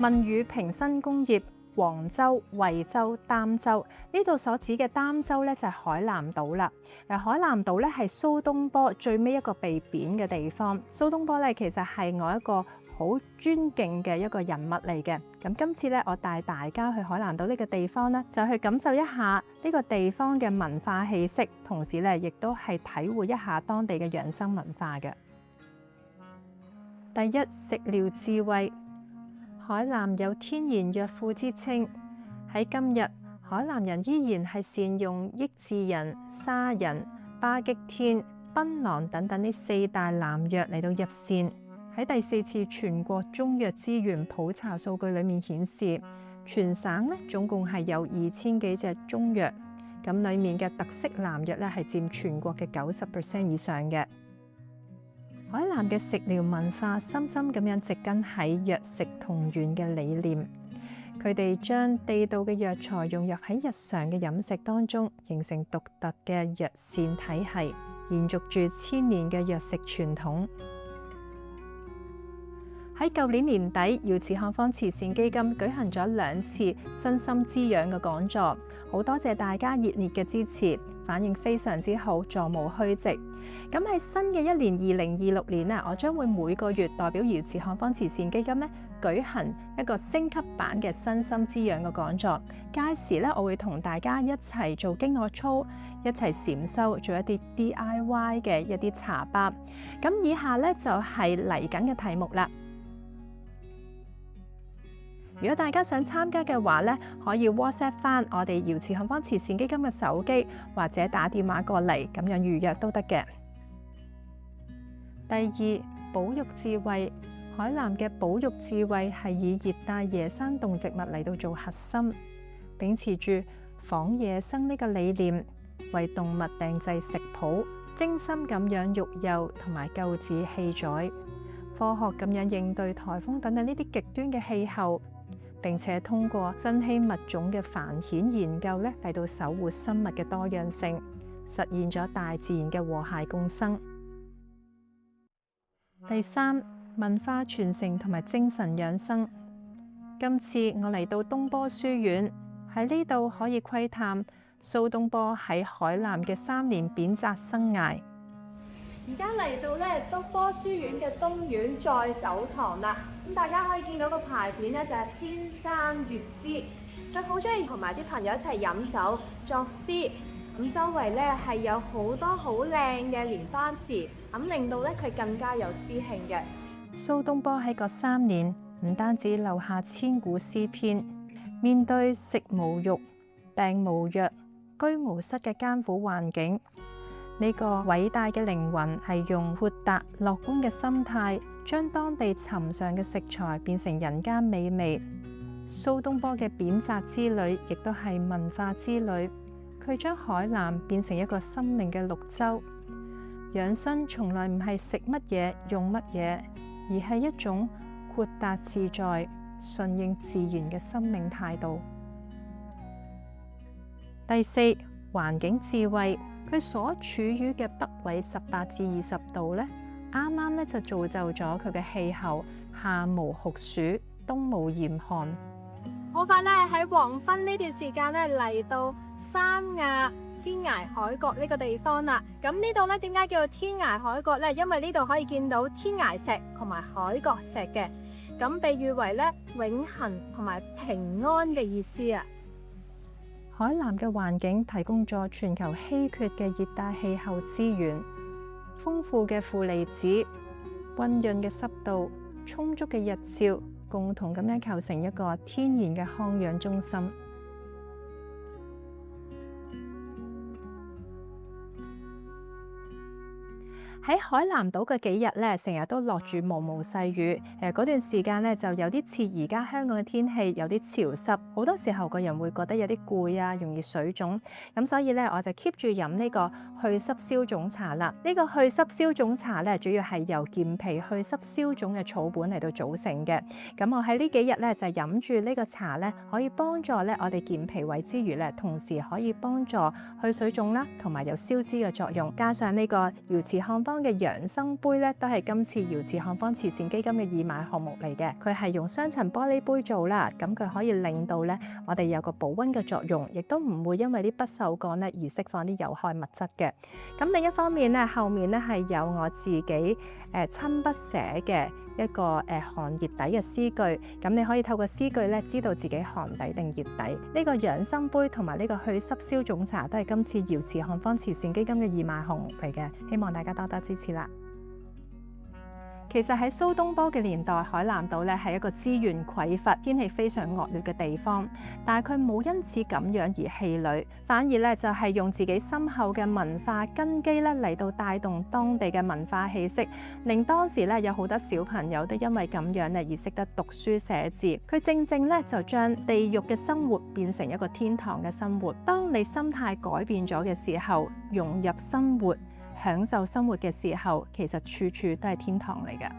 問語平新工業黃州、惠州、儋州，呢度所指嘅儋州咧就係海南島啦。海南島咧係蘇東坡最尾一個被貶嘅地方。蘇東坡咧其實係我一個好尊敬嘅一個人物嚟嘅。咁今次咧我帶大家去海南島呢個地方咧，就去感受一下呢個地方嘅文化氣息，同時咧亦都係體會一下當地嘅養生文化嘅。第一，食療智慧。海南有天然藥庫之稱，喺今日，海南人依然係善用益智仁、砂仁、巴戟天、檳榔等等呢4大南藥嚟到入膳。喺第4次全國中藥資源普查數據裏面顯示，全省咧總共係有2000幾隻中藥，咁裡面嘅特色南藥咧係佔全國嘅90% 以上嘅。海南嘅食療文化深深咁樣植根喺藥食同源嘅理念，佢哋將地道嘅藥材融入喺日常嘅飲食當中，形成獨特嘅藥膳體系，延續住1000年嘅藥食傳統。喺舊年年底，姚慈漢方慈善基金舉行咗2次身心滋養嘅講座，好多謝大家熱烈嘅支持，反應非常之好，座無虛席。咁喺新嘅一年2026年咧，我將會每個月代表姚慈漢方慈善基金咧舉行一個升級版嘅身心滋養嘅講座。屆時咧，我會同大家一齊做經絡操，一齊禪修，做一啲 DIY 嘅一啲茶包。咁以下咧就係嚟緊嘅題目啦。如果大家想參加嘅話咧，可以 WhatsApp 翻我哋姚慈漢方慈善基金嘅手機，或者打電話過嚟，咁樣預約都得嘅。第二，保育智慧。海南嘅保育智慧係以熱帶野生動植物嚟到做核心，秉持住仿野生呢個理念，為動物訂製食譜，精心咁養育幼同埋救治棄宰，科學咁樣應對颱風等等呢啲極端嘅氣候。並且通過珍稀物種嘅繁衍研究咧，嚟到守護生物嘅多樣性，實現咗大自然嘅和諧共生。第三，文化傳承同埋精神養生。今次我嚟到東坡書院，喺呢度可以窺探蘇東坡喺海南嘅3年貶謫生涯。而家嚟到咧東坡書院嘅東院再走堂啦，咁大家可以見到個牌匾咧就係先生粵之，佢好中意同埋啲朋友一齊飲酒作詩，咁周圍咧係有好多好靚嘅蓮花池，咁令到咧佢更加有詩興嘅。蘇東坡喺嗰3年唔單止留下千古詩篇，面對食無肉、病無藥、居無室嘅艱苦環境，呢個偉大嘅靈魂係用豁達樂觀嘅心態，將當地尋常嘅食材變成人間美味。蘇東坡嘅貶謫之旅亦都係文化之旅，佢將海南變成一個心靈嘅綠洲。養生從來唔係食乜嘢用乜嘢，而係一種豁達自在、順應自然嘅生命態度。第四，環境智慧。佢所處於嘅北緯18至20度咧，啱啱咧就造就咗佢嘅氣候，夏無酷暑，冬無嚴寒。好快咧喺黃昏呢段時間咧嚟到三亞天涯海角呢個地方啦。咁呢度咧點解叫做天涯海角咧？因為呢度可以見到天涯石同埋海角石嘅，咁被譽為咧永恆同埋平安嘅意思啊。海南嘅環境提供咗全球稀缺嘅熱帶氣候資源，豐富嘅負離子、溫潤嘅濕度、充足嘅日照，共同咁樣構成一個天然嘅康養中心。喺海南島嘅幾日咧，成日都落住毛毛細雨。嗰段時間咧就有啲似而家香港嘅天氣，有啲潮濕，好多時候個人會覺得有啲攰啊，容易水腫。咁所以咧，我就 keep 住飲呢個去濕消腫茶啦。呢個去濕消腫茶咧，主要係由健脾去濕消腫嘅草本嚟到組成嘅。咁我喺呢幾日咧就飲住呢個茶咧，可以幫助咧我哋健脾胃之餘咧，同時可以幫助去水腫啦，同埋有消脂嘅作用。加上呢個姚慈漢方方嘅養生杯咧，都係今次瑤池漢方慈善基金嘅義賣項目嚟嘅。佢係用雙層玻璃杯做啦，咁佢可以令到咧我哋有個保溫嘅作用，亦都唔會因為啲不鏽鋼咧而釋放啲有害物質嘅。咁另一方面咧，後面咧係有我自己親筆寫嘅一個寒熱底嘅詩句，咁你可以透過詩句咧知道自己寒底定熱底。呢個養生杯同埋呢個去濕消腫茶都係今次瑤池漢方慈善基金嘅義賣項目嚟嘅，希望大家多多支持啦。其實喺蘇東坡嘅年代，海南島咧係一個資源匱乏、天氣非常惡劣嘅地方，但係佢冇因此咁樣而氣餒，反而咧就係用自己深厚嘅文化根基咧嚟到帶動當地嘅文化氣息，令當時咧有好多小朋友都因為咁樣咧而識得讀書寫字。佢正正咧就將地獄嘅生活變成一個天堂嘅生活。當你心態改變咗嘅時候，融入生活，享受生活嘅時候，其實處處都係天堂嚟嘅。